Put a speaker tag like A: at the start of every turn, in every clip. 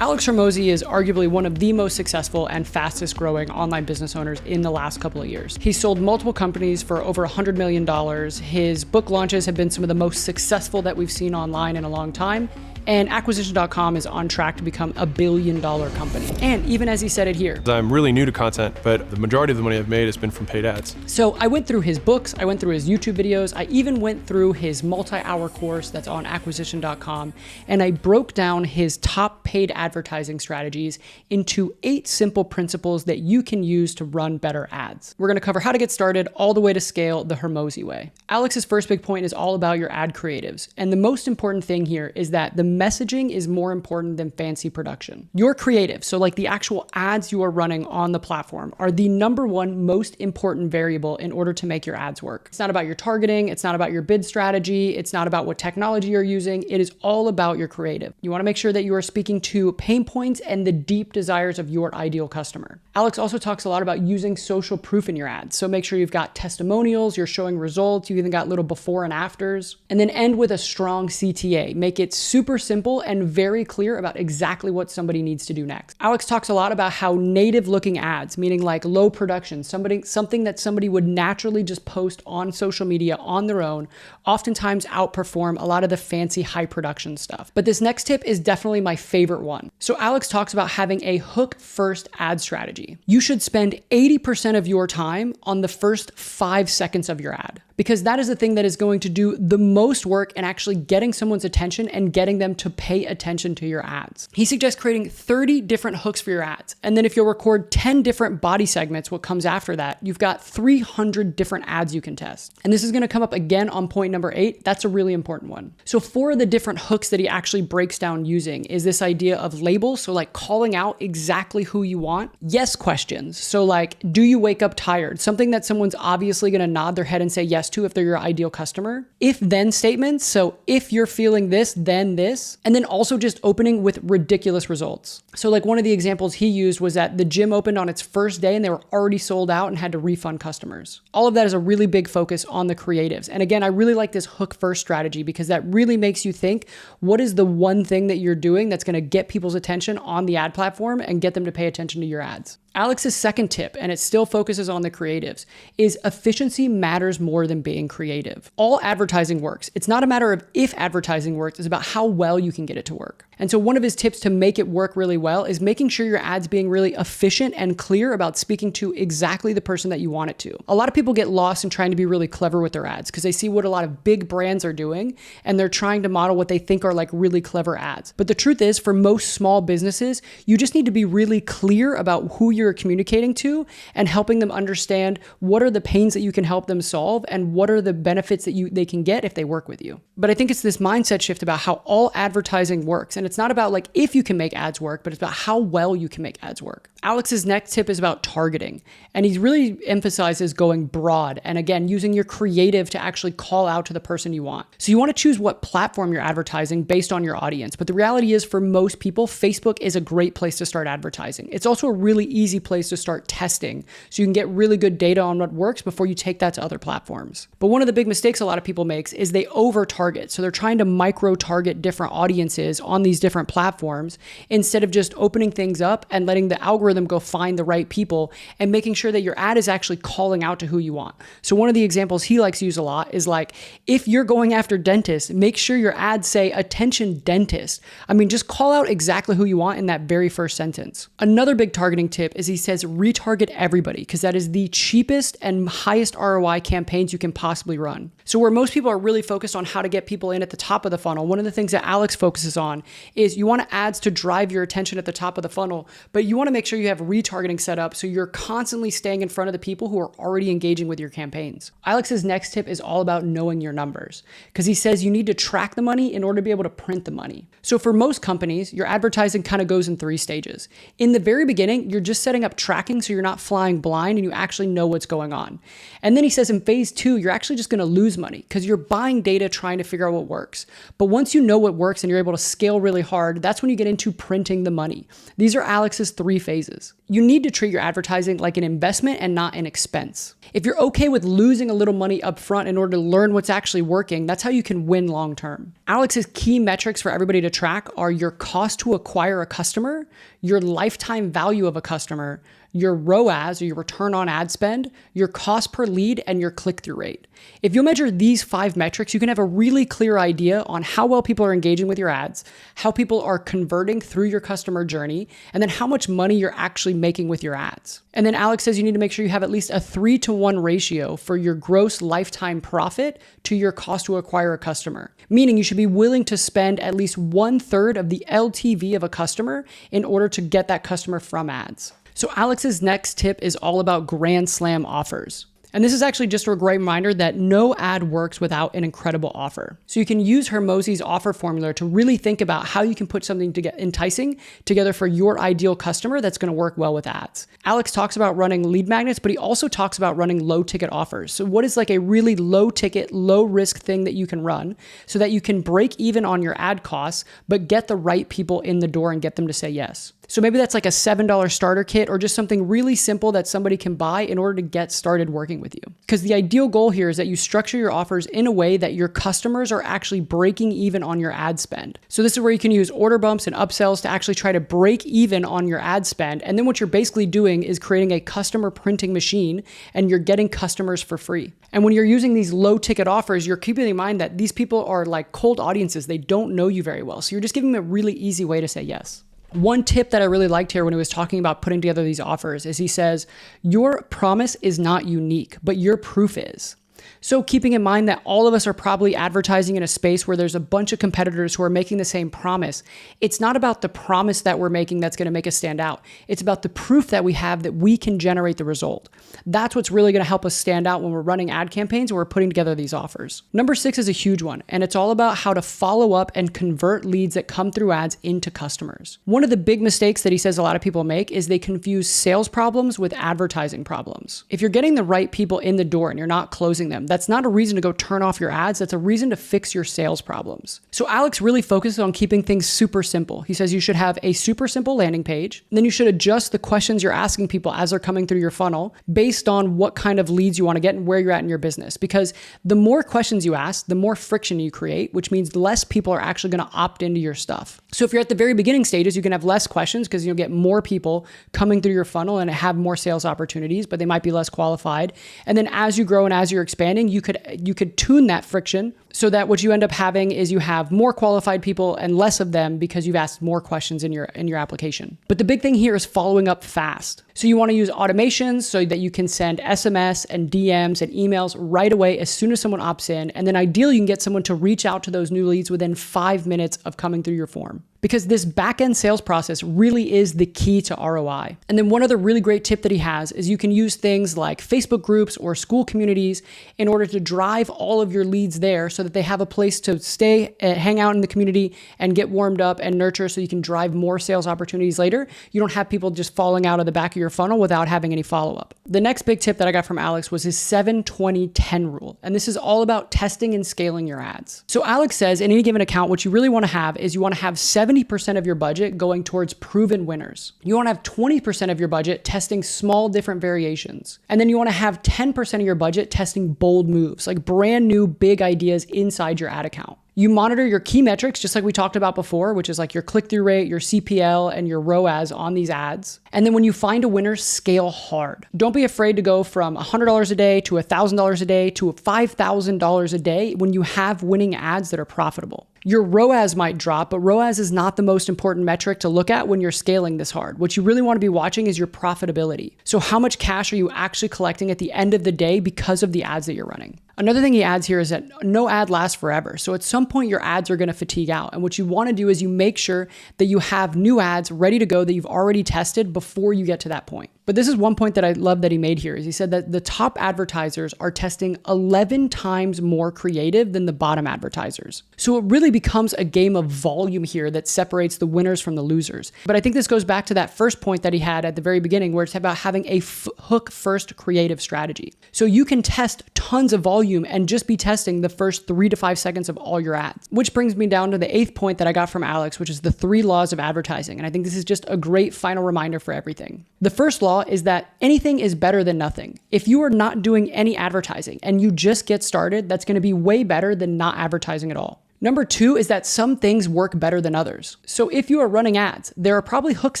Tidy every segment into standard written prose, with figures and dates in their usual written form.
A: Alex Hormozi is arguably one of the most successful and fastest growing online business owners in the last couple of years. He's sold multiple companies for over $100 million. His book launches have been some of the most successful that we've seen online in a long time. And acquisition.com is on track to become a $1 billion company. And even as he said it here,
B: I'm really new to content, but the majority of the money I've made has been from paid ads.
A: So I went through his books, I went through his YouTube videos, I even went through his multi-hour course that's on acquisition.com, and I broke down his top paid advertising strategies into 8 simple principles that you can use to run better ads. We're gonna cover how to get started all the way to scale the Hormozi way. Alex's first big point is all about your ad creatives. And the most important thing here is that the messaging is more important than fancy production. Your creative, so like the actual ads you are running on the platform, are the #1 most important variable in order to make your ads work. It's not about your targeting, it's not about your bid strategy, it's not about what technology you're using, it is all about your creative. You wanna make sure that you are speaking to pain points and the deep desires of your ideal customer. Alex also talks a lot about using social proof in your ads. So make sure you've got testimonials, you're showing results, you even got little before and afters, and then end with a strong CTA. Make it super simple and very clear about exactly what somebody needs to do next. Alex talks a lot about how native looking ads, meaning like low production, something that somebody would naturally just post on social media on their own, oftentimes outperform a lot of the fancy high production stuff. But this next tip is definitely my favorite one. So Alex talks about having a hook first ad strategy. You should spend 80% of your time on the first 5 seconds of your ad, because that is the thing that is going to do the most work in actually getting someone's attention and getting them to pay attention to your ads. He suggests creating 30 different hooks for your ads. And then if you'll record 10 different body segments, what comes after that, you've got 300 different ads you can test. And this is gonna come up again on point number 8. That's a really important one. So 4 of the different hooks that he actually breaks down using is this idea of labels. So like calling out exactly who you want. Yes questions. So like, do you wake up tired? Something that someone's obviously gonna nod their head and say yes to if they're your ideal customer. If then statements. So if you're feeling this, then this. And then also just opening with ridiculous results. So like one of the examples he used was that the gym opened on its first day and they were already sold out and had to refund customers. All of that is a really big focus on the creatives. And again, I really like this hook first strategy because that really makes you think, what is the one thing that you're doing that's going to get people's attention on the ad platform and get them to pay attention to your ads? Alex's second tip, and it still focuses on the creatives, is efficiency matters more than being creative. All advertising works. It's not a matter of if advertising works, it's about how well you can get it to work. And so one of his tips to make it work really well is making sure your ad's being really efficient and clear about speaking to exactly the person that you want it to. A lot of people get lost in trying to be really clever with their ads because they see what a lot of big brands are doing and they're trying to model what they think are like really clever ads. But the truth is, for most small businesses, you just need to be really clear about who you're communicating to and helping them understand what are the pains that you can help them solve and what are the benefits that they can get if they work with you. But I think it's this mindset shift about how all advertising works. And it's not about like if you can make ads work, but it's about how well you can make ads work. Alex's next tip is about targeting. And he really emphasizes going broad. And again, using your creative to actually call out to the person you want. So you want to choose what platform you're advertising based on your audience. But the reality is, for most people, Facebook is a great place to start advertising. It's also a really easy place to start testing. So you can get really good data on what works before you take that to other platforms. But one of the big mistakes a lot of people make is they over target. So they're trying to micro target different audiences on these different platforms instead of just opening things up and letting the algorithm go find the right people and making sure that your ad is actually calling out to who you want. So one of the examples he likes to use a lot is like, if you're going after dentists, make sure your ads say attention dentist. I mean, just call out exactly who you want in that very first sentence. Another big targeting tip is he says retarget everybody, because that is the cheapest and highest ROI campaigns you can possibly run. So where most people are really focused on how to get people in at the top of the funnel, one of the things that Alex focuses on is you want ads to drive your attention at the top of the funnel, but you want to make sure you have retargeting set up so you're constantly staying in front of the people who are already engaging with your campaigns. Alex's next tip is all about knowing your numbers, because he says you need to track the money in order to be able to print the money. So for most companies, your advertising kind of goes in 3 stages. In the very beginning, you're just setting up tracking so you're not flying blind and you actually know what's going on. And then he says in phase 2, you're actually just going to lose money because you're buying data trying to figure out what works. But once you know what works and you're able to scale really hard, that's when you get into printing the money. These are Alex's 3 phases. You need to treat your advertising like an investment and not an expense. If you're okay with losing a little money up front in order to learn what's actually working, that's how you can win long term. Alex's key metrics for everybody to track are your cost to acquire a customer, your lifetime value of a customer, your ROAS, or your return on ad spend, your cost per lead, and your click-through rate. If you measure these 5 metrics, you can have a really clear idea on how well people are engaging with your ads, how people are converting through your customer journey, and then how much money you're actually making with your ads. And then Alex says you need to make sure you have at least a 3-to-1 ratio for your gross lifetime profit to your cost to acquire a customer, meaning you should be willing to spend at least 1/3 of the LTV of a customer in order to get that customer from ads. So Alex's next tip is all about Grand Slam offers. And this is actually just a great reminder that no ad works without an incredible offer. So you can use Hormozi's offer formula to really think about how you can put something to get enticing together for your ideal customer that's going to work well with ads. Alex talks about running lead magnets, but he also talks about running low ticket offers. So what is like a really low ticket, low risk thing that you can run so that you can break even on your ad costs, but get the right people in the door and get them to say yes. So maybe that's like a $7 starter kit or just something really simple that somebody can buy in order to get started working with you. Because the ideal goal here is that you structure your offers in a way that your customers are actually breaking even on your ad spend. So this is where you can use order bumps and upsells to actually try to break even on your ad spend. And then what you're basically doing is creating a customer printing machine and you're getting customers for free. And when you're using these low ticket offers, you're keeping in mind that these people are like cold audiences. They don't know you very well. So you're just giving them a really easy way to say yes. One tip that I really liked here when he was talking about putting together these offers is he says, your promise is not unique, but your proof is. So keeping in mind that all of us are probably advertising in a space where there's a bunch of competitors who are making the same promise, it's not about the promise that we're making that's going to make us stand out. It's about the proof that we have that we can generate the result. That's what's really going to help us stand out when we're running ad campaigns or we're putting together these offers. Number 6 is a huge one, and it's all about how to follow up and convert leads that come through ads into customers. One of the big mistakes that he says a lot of people make is they confuse sales problems with advertising problems. If you're getting the right people in the door and you're not closing them, that's not a reason to go turn off your ads. That's a reason to fix your sales problems. So Alex really focuses on keeping things super simple. He says you should have a super simple landing page. Then you should adjust the questions you're asking people as they're coming through your funnel based on what kind of leads you want to get and where you're at in your business. Because the more questions you ask, the more friction you create, which means less people are actually going to opt into your stuff. So if you're at the very beginning stages, you can have less questions because you'll get more people coming through your funnel and have more sales opportunities, but they might be less qualified. And then as you grow and as you're expanding, you could tune that friction so that what you end up having is you have more qualified people and less of them because you've asked more questions in your application. But the big thing here is following up fast. So you want to use automations so that you can send SMS and DMs and emails right away as soon as someone opts in. And then ideally you can get someone to reach out to those new leads within 5 minutes of coming through your form. Because this back-end sales process really is the key to ROI. And then one other really great tip that he has is you can use things like Facebook groups or school communities in order to drive all of your leads there so that they have a place to stay, hang out in the community and get warmed up and nurture so you can drive more sales opportunities later. You don't have people just falling out of the back of your funnel without having any follow-up. The next big tip that I got from Alex was his 7-20-10 rule. And this is all about testing and scaling your ads. So Alex says in any given account, what you really want to have is you want to have 70% of your budget going towards proven winners. You want to have 20% of your budget testing small different variations. And then you want to have 10% of your budget testing bold moves, like brand new big ideas inside your ad account. You monitor your key metrics, just like we talked about before, which is like your click-through rate, your CPL, and your ROAS on these ads. And then when you find a winner, scale hard. Don't be afraid to go from $100 a day to $1,000 a day to $5,000 a day when you have winning ads that are profitable. Your ROAS might drop, but ROAS is not the most important metric to look at when you're scaling this hard. What you really want to be watching is your profitability. So how much cash are you actually collecting at the end of the day because of the ads that you're running? Another thing he adds here is that no ad lasts forever. So at some point your ads are going to fatigue out. And what you want to do is you make sure that you have new ads ready to go that you've already tested before you get to that point. But this is one point that I love that he made here is he said that the top advertisers are testing 11 times more creative than the bottom advertisers. So it really becomes a game of volume here that separates the winners from the losers. But I think this goes back to that first point that he had at the very beginning, where it's about having a hook first creative strategy. So you can test tons of volume and just be testing the first 3 to 5 seconds of all your ads. Which brings me down to the 8th point that I got from Alex, which is the 3 laws of advertising. And I think this is just a great final reminder for everything. The first law is that anything is better than nothing. If you are not doing any advertising and you just get started, that's going to be way better than not advertising at all. Number 2 is that some things work better than others. So if you are running ads, there are probably hooks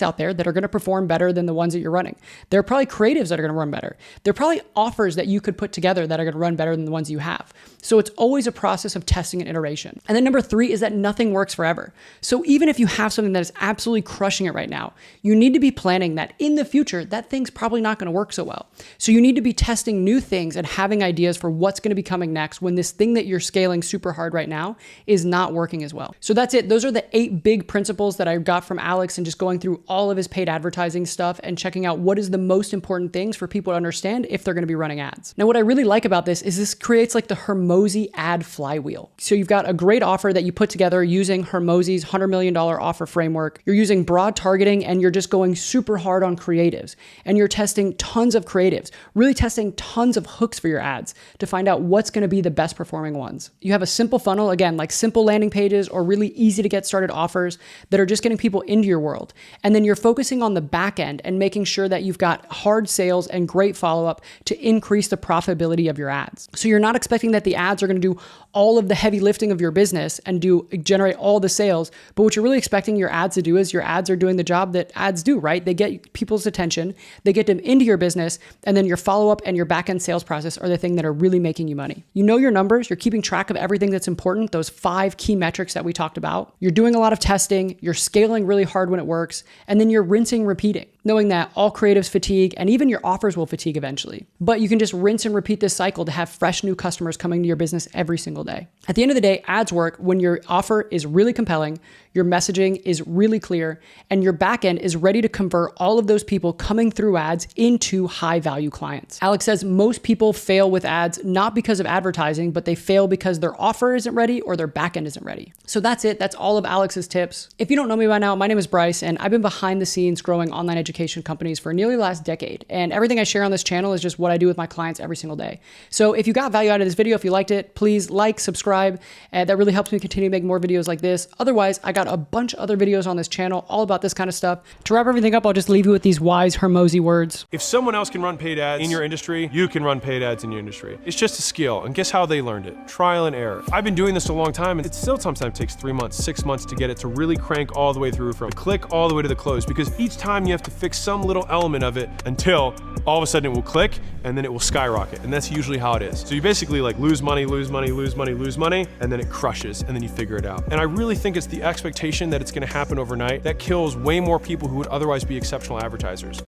A: out there that are going to perform better than the ones that you're running. There are probably creatives that are going to run better. There are probably offers that you could put together that are going to run better than the ones you have. So it's always a process of testing and iteration. And then number 3 is that nothing works forever. So even if you have something that is absolutely crushing it right now, you need to be planning that in the future, that thing's probably not going to work so well. So you need to be testing new things and having ideas for what's going to be coming next when this thing that you're scaling super hard right now is not working as well. So that's it. Those are the 8 big principles that I got from Alex, and just going through all of his paid advertising stuff and checking out what is the most important things for people to understand if they're going to be running ads. Now, what I really like about this creates like the Hormozi Ad Flywheel. So you've got a great offer that you put together using Hormozi's $100 million offer framework. You're using broad targeting and you're just going super hard on creatives, and you're testing tons of creatives, really testing tons of hooks for your ads to find out what's going to be the best performing ones. You have a simple funnel, again, like simple landing pages or really easy to get started offers that are just getting people into your world. And then you're focusing on the back end and making sure that you've got hard sales and great follow-up to increase the profitability of your ads. So you're not expecting that the ads are going to do all of the heavy lifting of your business and generate all the sales. But what you're really expecting your ads to do is your ads are doing the job that ads do, right? They get people's attention, they get them into your business, and then your follow-up and your back-end sales process are the thing that are really making you money. You know your numbers, you're keeping track of everything that's important, those 5 key metrics that we talked about. You're doing a lot of testing, you're scaling really hard when it works, and then you're rinsing, repeating, knowing that all creatives fatigue and even your offers will fatigue eventually. But you can just rinse and repeat this cycle to have fresh new customers coming to your business every single day. At the end of the day, ads work when your offer is really compelling, your messaging is really clear, and your backend is ready to convert all of those people coming through ads into high value clients. Alex says most people fail with ads not because of advertising, but they fail because their offer isn't ready or their backend isn't ready. So that's it. That's all of Alex's tips. If you don't know me by now, my name is Brice, and I've been behind the scenes growing online education companies for nearly the last decade. And everything I share on this channel is just what I do with my clients every single day. So if you got value out of this video, if you liked it, please like, subscribe. That really helps me continue to make more videos like this. Otherwise, I got a bunch of other videos on this channel all about this kind of stuff. To wrap everything up, I'll just leave you with these wise Hormozi words.
B: If someone else can run paid ads in your industry, you can run paid ads in your industry. It's just a skill, and guess how they learned it? Trial and error. I've been doing this a long time, and it still sometimes takes 3 months, 6 months to get it to really crank all the way through from the click all the way to the close, because each time you have to fix some little element of it until all of a sudden it will click, and then it will skyrocket, and that's usually how it is. So you basically like lose money, lose money, lose money, lose money, and then it crushes, and then you figure it out. And I really think it's the expectation that it's gonna happen overnight that kills way more people who would otherwise be exceptional advertisers.